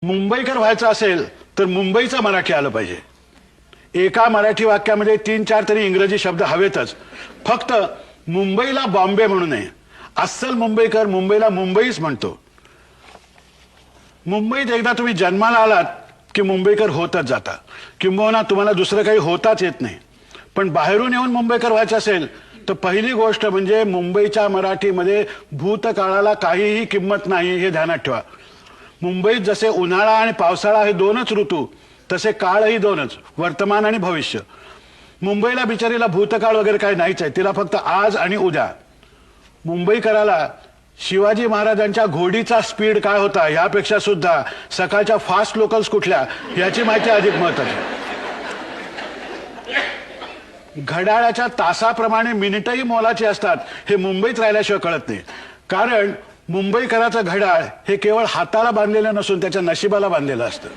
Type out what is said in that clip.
मुंबईकर व्हायचं असेल तर मुंबईचं मराठी आलं पाहिजे. एका मराठी वाक्यामध्ये 3-4 तरी इंग्रजी शब्द हवेतच. फक्त मुंबईला बॉम्बे म्हणू नये. अस्सल मुंबईकर मुंबईला मुंबईच म्हणतो. मुंबईत एकदा तुम्ही जन्माला आलात की मुंबईकर होतच जाता, किंबहुना तुम्हाला दुसरं काही होताच येत नाही. पण बाहेरून येऊन मुंबईकर व्हायचं असेल तर पहिली गोष्ट म्हणजे मुंबईच्या मराठीमध्ये भूतकाळाला काहीही किंमत नाही हे ध्यानात ठेवा. मुंबईत जसे उन्हाळा आणि पावसाळा हे दोनच ऋतू, तसे काळही दोनच, वर्तमान आणि भविष्य. मुंबईला बिचारीला भूतकाळ वगैरे काही नाहीच आहे, तिला फक्त आज आणि उद्या. मुंबईकराला शिवाजी महाराजांच्या घोडीचा स्पीड काय होता यापेक्षा सुद्धा सकाळच्या फास्ट लोकल्स कुठल्या याची माहिती अधिक महत्त्वाची. घड्याळाच्या तासाप्रमाणे मिनिटही मोलाची असतात हे मुंबईत राहिल्याशिवाय कळत नाही. कारण मुंबईकराचं घड्याळ हे केवळ हाताला बांधलेलं नसून त्याच्या नशिबाला बांधलेलं असतं.